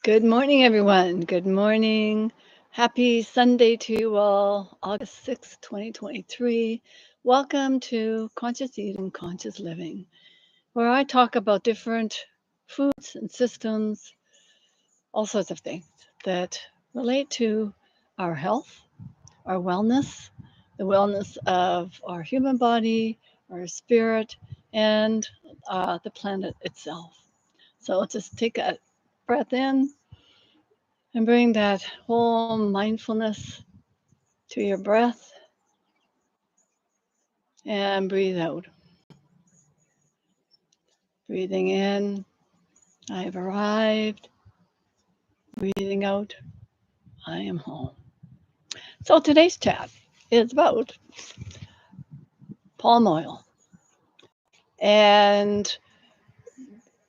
Good morning, everyone. Good morning. Happy Sunday to you all, August 6th, 2023. Welcome to Conscious Eating, Conscious Living, where I talk about different foods and systems, all sorts of things that relate to our health, our wellness, the wellness of our human body, our spirit, and the planet itself. So just take a breath in and bring that whole mindfulness to your breath and breathe out. Breathing in, I have arrived. Breathing out, I am home. So today's chat is about palm oil and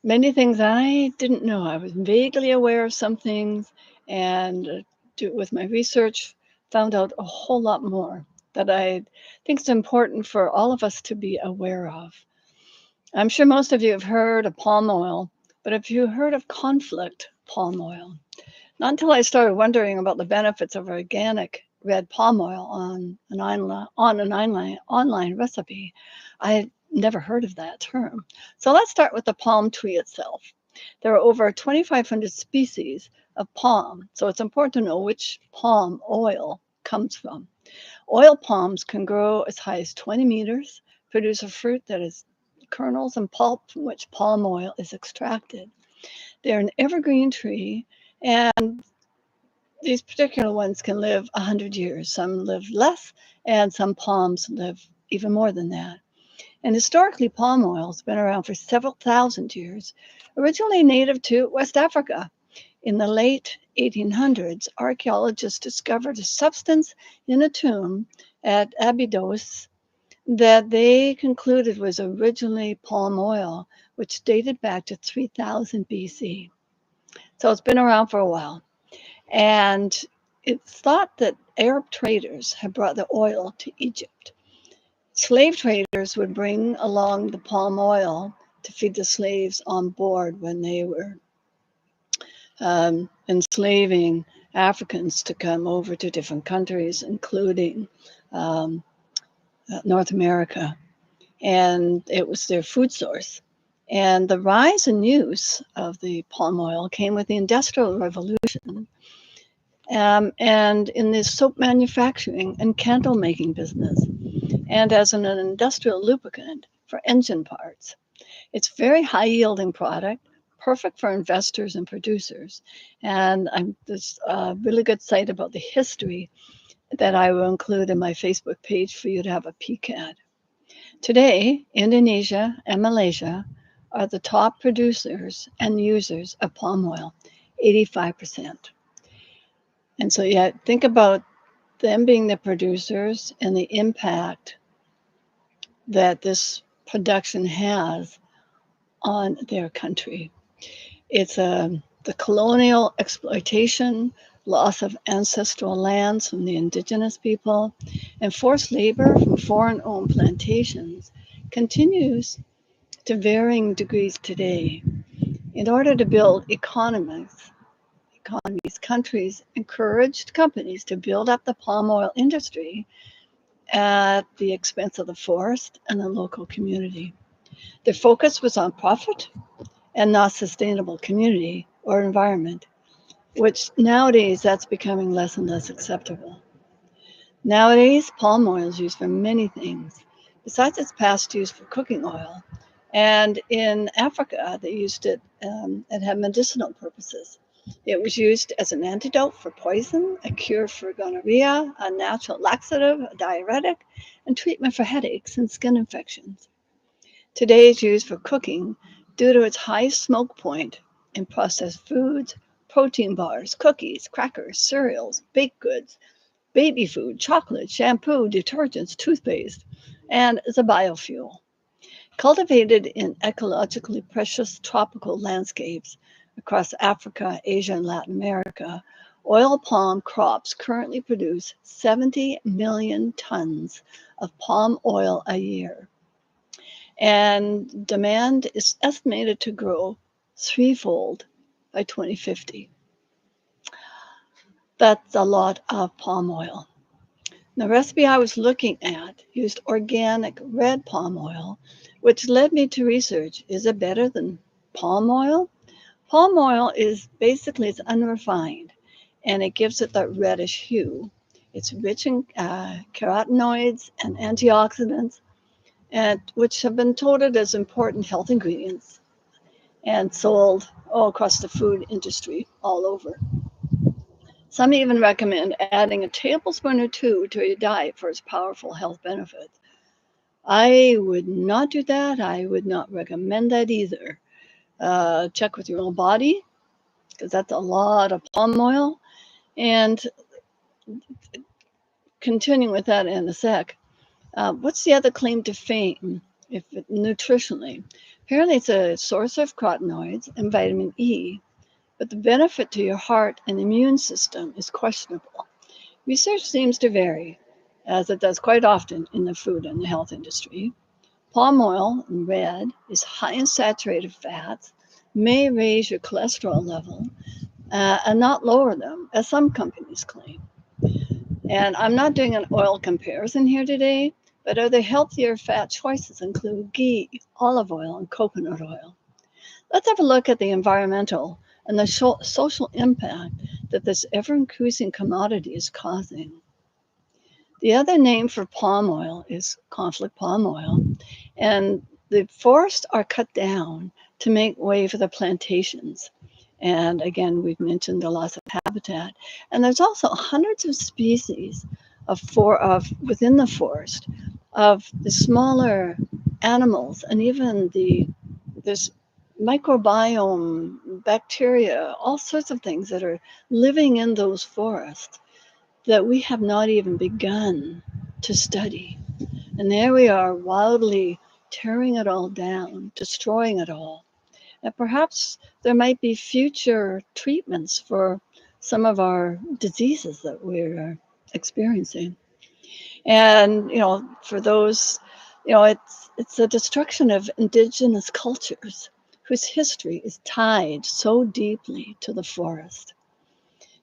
many things I didn't know. I was vaguely aware of some things and with my research found out a whole lot more that I think is important for all of us to be aware of. I'm sure most of you have heard of palm oil, but have you heard of conflict palm oil? Not until I started wondering about the benefits of organic red palm oil on an online recipe, I had never heard of that term. So let's start with the palm tree itself. There are over 2,500 species of palm, so it's important to know which palm oil comes from. Oil palms can grow as high as 20 meters, produce a fruit that is kernels and pulp from which palm oil is extracted. They're an evergreen tree, and these particular ones can live 100 years. Some live less, and some palms live even more than that. And historically, palm oil has been around for several thousand years, originally native to West Africa. In the late 1800s, archaeologists discovered a substance in a tomb at Abydos that they concluded was originally palm oil, which dated back to 3000 BC. So it's been around for a while. And it's thought that Arab traders had brought the oil to Egypt. Slave traders would bring along the palm oil to feed the slaves on board when they were enslaving Africans to come over to different countries, including um, North America. And it was their food source. And the rise in use of the palm oil came with the Industrial Revolution and in the soap manufacturing and candle making business, and as an industrial lubricant for engine parts. It's a very high yielding product, perfect for investors and producers. And there's a really good site about the history that I will include in my Facebook page for you to have a peek at. Today, Indonesia and Malaysia are the top producers and users of palm oil, 85%. And so, yeah, think about them being the producers and the impact that this production has on their country. It's the colonial exploitation, loss of ancestral lands from the indigenous people, and forced labor from foreign-owned plantations continues to varying degrees today. In order to build economies, countries encouraged companies to build up the palm oil industry at the expense of the forest and the local community. Their focus was on profit and not sustainable community or environment, which nowadays that's becoming less and less acceptable. Nowadays, palm oil is used for many things. Besides its past use for cooking oil, and in Africa, they used it and had medicinal purposes. It was used as an antidote for poison, a cure for gonorrhea, a natural laxative, a diuretic, and treatment for headaches and skin infections. Today it's used for cooking due to its high smoke point in processed foods, protein bars, cookies, crackers, cereals, baked goods, baby food, chocolate, shampoo, detergents, toothpaste, and as a biofuel. Cultivated in ecologically precious tropical landscapes across Africa, Asia, and Latin America, oil palm crops currently produce 70 million tons of palm oil a year. And demand is estimated to grow threefold by 2050. That's a lot of palm oil. The recipe I was looking at used organic red palm oil, which led me to research, is it better than palm oil? Palm oil is basically it's unrefined and it gives it that reddish hue. It's rich in carotenoids and antioxidants, and which have been touted as important health ingredients and sold all across the food industry all over. Some even recommend adding a tablespoon or two to your diet for its powerful health benefits. I would not do that. I would not recommend that either. Check with your own body because that's a lot of palm oil. And continuing with that in a sec, what's the other claim to fame? If nutritionally, apparently it's a source of carotenoids and vitamin E, but the benefit to your heart and immune system is questionable. Research seems to vary, as it does quite often in the food and the health industry. Palm oil, in red, is high in saturated fats, may raise your cholesterol level, and not lower them, as some companies claim. And I'm not doing an oil comparison here today, but other healthier fat choices include ghee, olive oil, and coconut oil. Let's have a look at the environmental and the social impact that this ever increasing commodity is causing. The other name for palm oil is conflict palm oil, and the forests are cut down to make way for the plantations. And again, we've mentioned the loss of habitat. And there's also hundreds of species of within the forest of the smaller animals and even this microbiome, bacteria, all sorts of things that are living in those forests that we have not even begun to study. And there we are wildly tearing it all down, destroying it all. And perhaps there might be future treatments for some of our diseases that we're experiencing. And, for those, it's a destruction of indigenous cultures whose history is tied so deeply to the forest.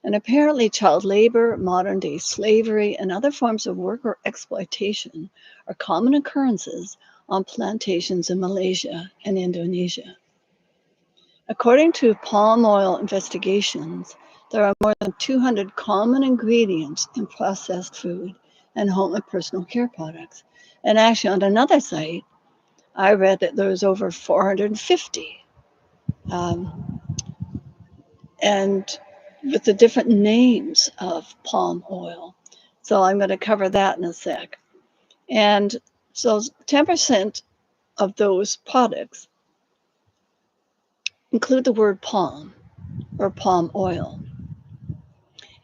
And apparently, child labor, modern day slavery, and other forms of worker exploitation are common occurrences on plantations in Malaysia and Indonesia. According to palm oil investigations, there are more than 200 common ingredients in processed food and home and personal care products. And actually, on another site, I read that there's over 450. And with the different names of palm oil. So I'm going to cover that in a sec. And so 10% of those products include the word palm or palm oil.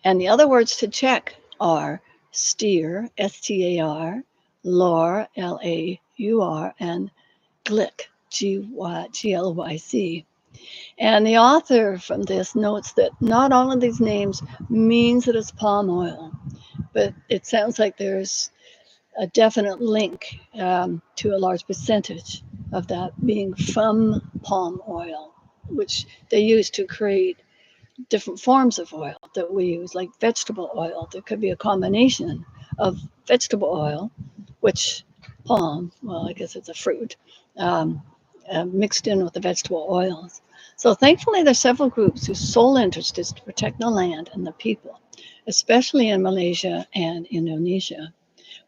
And the other words to check are steer, S-T-A-R, laur, L-A-U-R, and glic, G-L-Y-C. And the author from this notes that not all of these names means that it's palm oil, but it sounds like there's a definite link to a large percentage of that being from palm oil, which they use to create different forms of oil that we use, like vegetable oil. There could be a combination of vegetable oil, which palm, well, I guess it's a fruit, mixed in with the vegetable oils. So thankfully, there's several groups whose sole interest is to protect the land and the people, especially in Malaysia and Indonesia.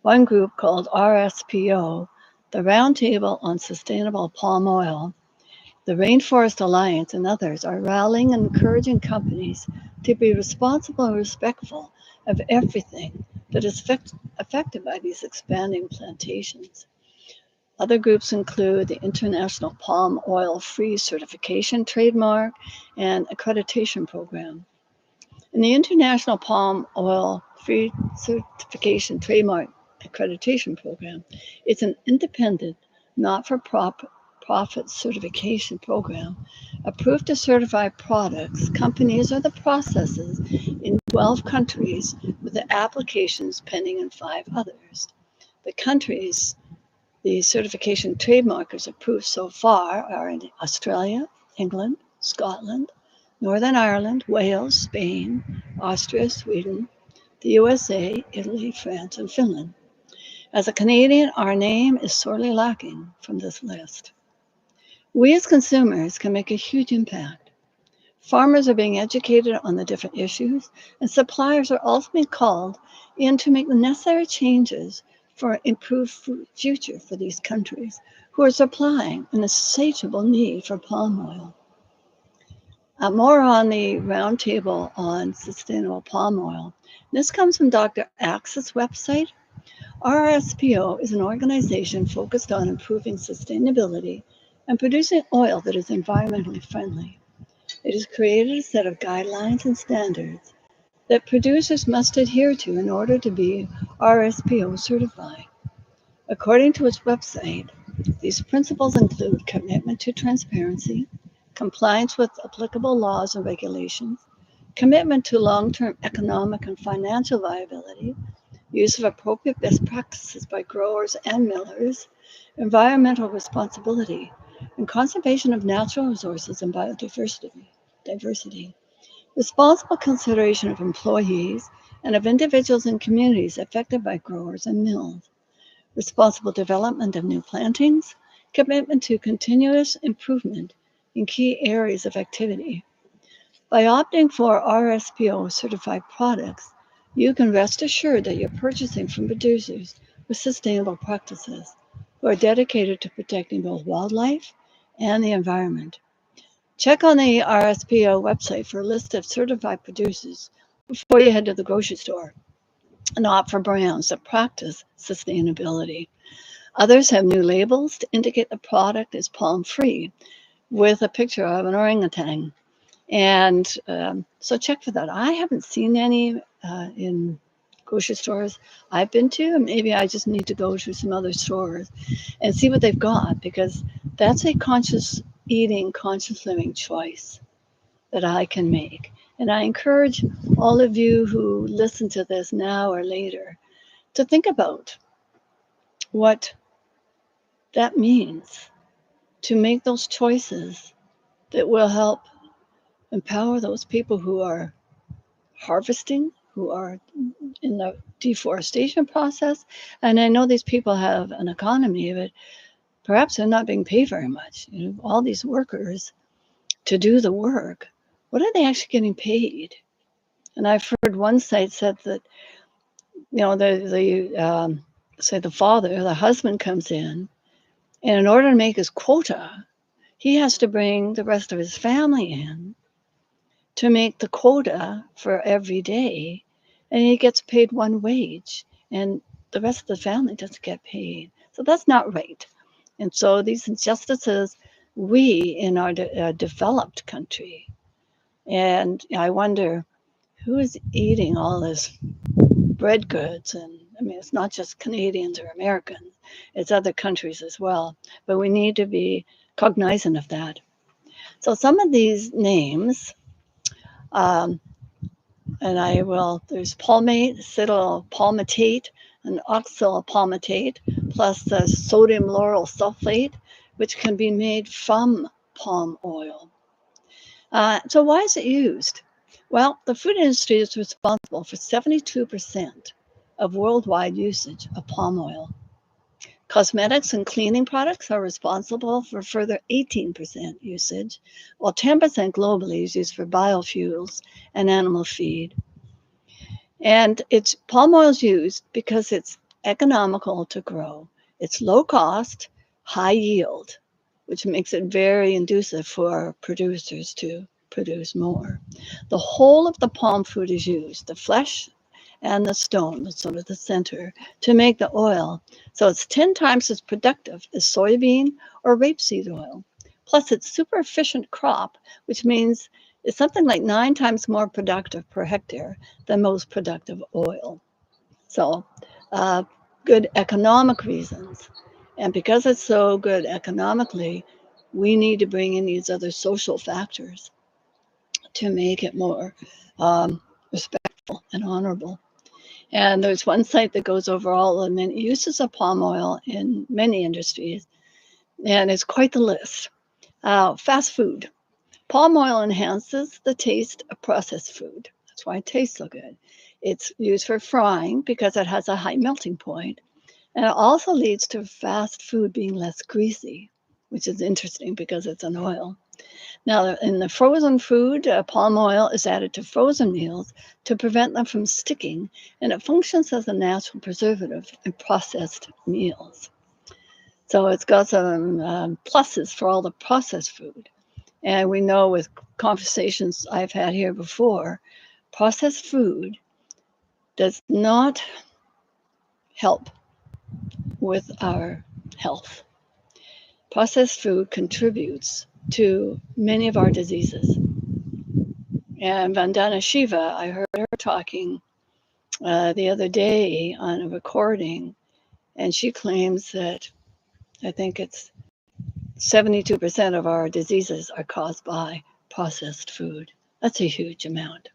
One group called RSPO, the Roundtable on Sustainable Palm Oil, the Rainforest Alliance, and others are rallying and encouraging companies to be responsible and respectful of everything that is affected by these expanding plantations. Other groups include the International Palm Oil Free Certification Trademark and Accreditation Program. In the International Palm Oil Free Certification Trademark Accreditation Program, it's an independent, not-for-profit certification program approved to certify products, companies, or the processes in 12 countries with the applications pending in 5 others. The countries the certification trademarkers approved so far are in Australia, England, Scotland, Northern Ireland, Wales, Spain, Austria, Sweden, the USA, Italy, France, and Finland. As a Canadian, our name is sorely lacking from this list. We as consumers can make a huge impact. Farmers are being educated on the different issues, and suppliers are also being called in to make the necessary changes for an improved future for these countries who are supplying an insatiable need for palm oil. More on the roundtable on sustainable palm oil. This comes from Dr. Axe's website. RSPO is an organization focused on improving sustainability and producing oil that is environmentally friendly. It has created a set of guidelines and standards that producers must adhere to in order to be RSPO certified. According to its website, these principles include commitment to transparency, compliance with applicable laws and regulations, commitment to long-term economic and financial viability, use of appropriate best practices by growers and millers, environmental responsibility, and conservation of natural resources and biodiversity, responsible consideration of employees and of individuals and communities affected by growers and mills, responsible development of new plantings, commitment to continuous improvement in key areas of activity. By opting for RSPO certified products, you can rest assured that you're purchasing from producers with sustainable practices who are dedicated to protecting both wildlife and the environment. Check on the RSPO website for a list of certified producers before you head to the grocery store and opt for brands that practice sustainability. Others have new labels to indicate the product is palm-free with a picture of an orangutan. And so check for that. I haven't seen any in grocery stores I've been to, and maybe I just need to go to some other stores and see what they've got, because that's a conscious eating, conscious living choice that I can make. And I encourage all of you who listen to this now or later to think about what that means, to make those choices that will help empower those people who are harvesting, who are in the deforestation process. And I know these people have an economy, but perhaps they're not being paid very much. All these workers to do the work, what are they actually getting paid? And I've heard one site said that, say the father, the husband comes in, and in order to make his quota, he has to bring the rest of his family in to make the quota for every day, and he gets paid one wage, and the rest of the family doesn't get paid. So that's not right. And so these injustices, we in our developed country, and I wonder who is eating all this bread goods. And I mean, it's not just Canadians or Americans, it's other countries as well. But we need to be cognizant of that. So some of these names, um, and there's palmate, acetyl palmitate, and oxyl palmitate, plus the sodium lauryl sulfate, which can be made from palm oil. So why is it used? Well, the food industry is responsible for 72% of worldwide usage of palm oil. Cosmetics and cleaning products are responsible for further 18% usage, while 10% globally is used for biofuels and animal feed. And palm oil is used because it's economical to grow. It's low cost, high yield, which makes it very inducive for producers to produce more. The whole of the palm fruit is used, the flesh and the stone, the sort of the center, to make the oil. So it's 10 times as productive as soybean or rapeseed oil. Plus, it's super efficient crop, which means it's something like 9 times more productive per hectare than most productive oil. So, good economic reasons. And because it's so good economically, we need to bring in these other social factors to make it more respectful and honorable. And there's one site that goes over all the many uses of palm oil in many industries, and it's quite the list. Fast food. Palm oil enhances the taste of processed food. That's why it tastes so good. It's used for frying because it has a high melting point, and it also leads to fast food being less greasy, which is interesting because it's an oil. Now, in the frozen food, palm oil is added to frozen meals to prevent them from sticking, and it functions as a natural preservative in processed meals. So it's got some pluses for all the processed food. And we know with conversations I've had here before, processed food does not help with our health. Processed food contributes to many of our diseases. And Vandana Shiva, I heard her talking the other day on a recording, and she claims that I think it's 72% of our diseases are caused by processed food. That's a huge amount.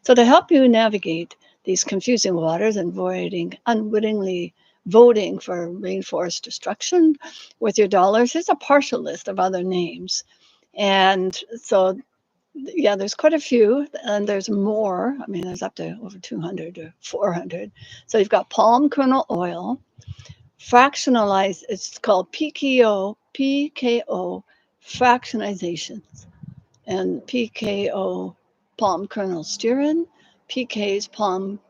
So, to help you navigate these confusing waters and avoiding unwittingly voting for rainforest destruction with your dollars, here's a partial list of other names. And so, yeah, there's quite a few, and there's more. I mean, there's up to over 200 or 400. So, you've got palm kernel oil, fractionalized, it's called PKO fractionization, and PKO palm kernel stearin, PK's palm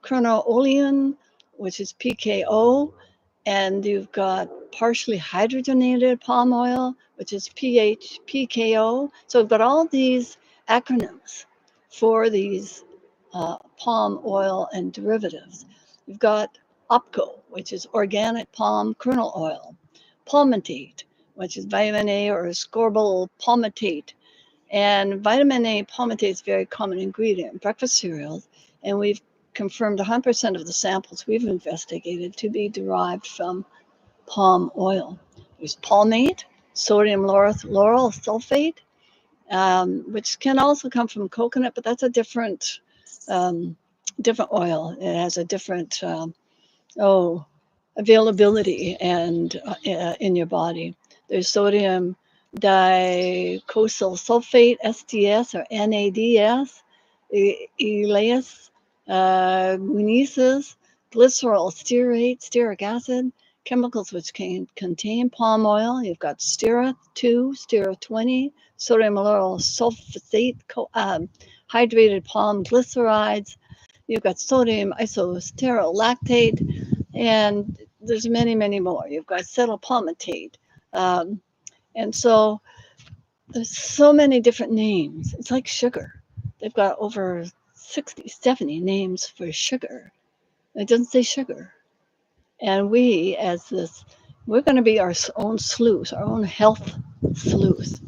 kernel olein, which is PKO, and you've got partially hydrogenated palm oil, which is PKO. So we've got all these acronyms for these palm oil and derivatives. You've got OPCO, which is organic palm kernel oil, palmitate, which is vitamin A or ascorbyl palmitate, and vitamin A palmitate is a very common ingredient in breakfast cereals, and we've confirmed 100% of the samples we've investigated to be derived from palm oil. There's palmate, sodium lauryl sulfate, which can also come from coconut, but that's a different oil. It has a different availability and in your body. There's sodium dicosyl sulfate, STS or NADS, Elias, guanesis, glycerol stearate, stearic acid, chemicals which can contain palm oil. You've got stera 2, stera 20, sodium lauryl sulfate, hydrated palm glycerides. You've got sodium isosterolactate, and there's many, many more. You've got acetylpalmitate. And so there's so many different names. It's like sugar. They've got over 60, 70 names for sugar. It doesn't say sugar. And we, we're going to be our own sleuth, our own health sleuth.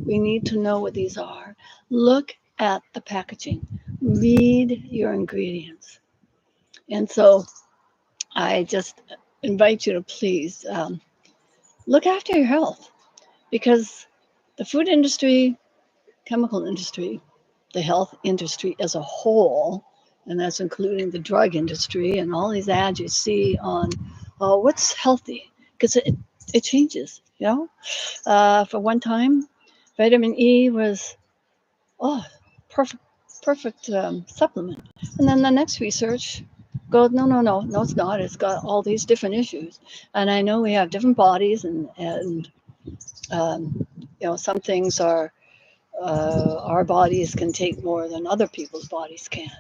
We need to know what these are. Look at the packaging. Read your ingredients. And so I just invite you to please look after your health, because the food industry, chemical industry, the health industry as a whole, and that's including the drug industry and all these ads you see on what's healthy, because it changes, you know. For one time, vitamin E was perfect supplement, and then the next research goes, no, it's not. It's got all these different issues, and I know we have different bodies, and some things are our bodies can take more than other people's bodies can.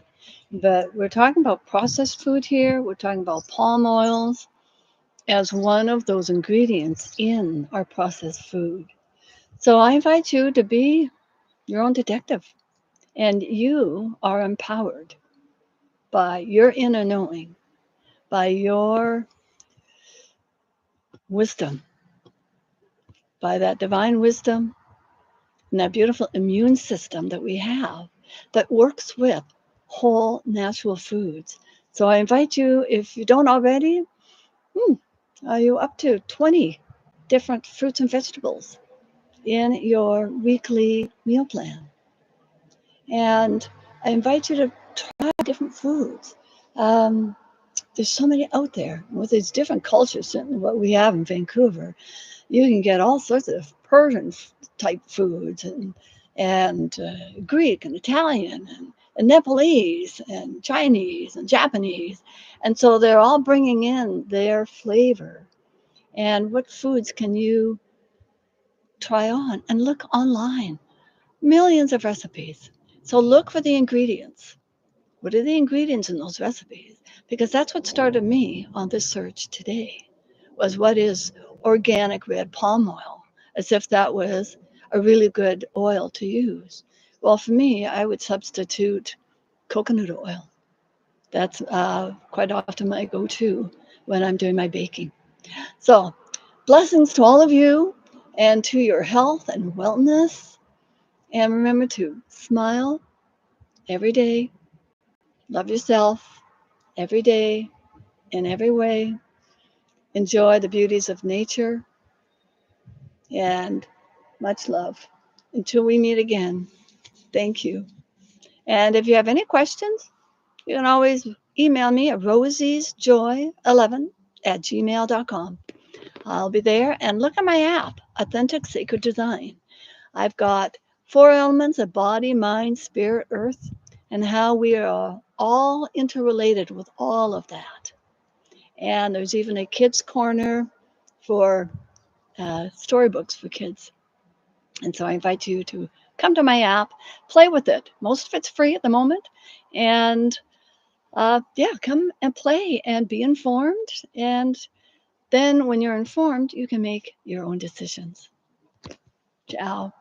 But we're talking about processed food here. We're talking about palm oils as one of those ingredients in our processed food. So I invite you to be your own detective, and you are empowered by your inner knowing, by your wisdom, by that divine wisdom and that beautiful immune system that we have that works with whole natural foods. So I invite you, if you don't already, are you up to 20 different fruits and vegetables in your weekly meal plan? And I invite you to try different foods. There's so many out there with these different cultures, and what we have in Vancouver. You can get all sorts of Persian type foods and and Greek and Italian and Nepalese and Chinese and Japanese. And so they're all bringing in their flavor. And what foods can you try on? And look online, millions of recipes. So look for the ingredients. What are the ingredients in those recipes? Because that's what started me on this search today, was what is organic red palm oil, as if that was a really good oil to use. Well, for me, I would substitute coconut oil. That's quite often my go-to when I'm doing my baking. So blessings to all of you and to your health and wellness. And remember to smile every day, love yourself every day in every way, enjoy the beauties of nature, and much love. Until we meet again, thank you. And if you have any questions, you can always email me at rosiesjoy11@gmail.com. I'll be there, and look at my app, Authentic Sacred Design. I've got 4 elements of body, mind, spirit, earth, and how we are all interrelated with all of that. And there's even a kids' corner for storybooks for kids. And so I invite you to come to my app, play with it. Most of it's free at the moment. And yeah, come and play and be informed. And then when you're informed, you can make your own decisions. Ciao.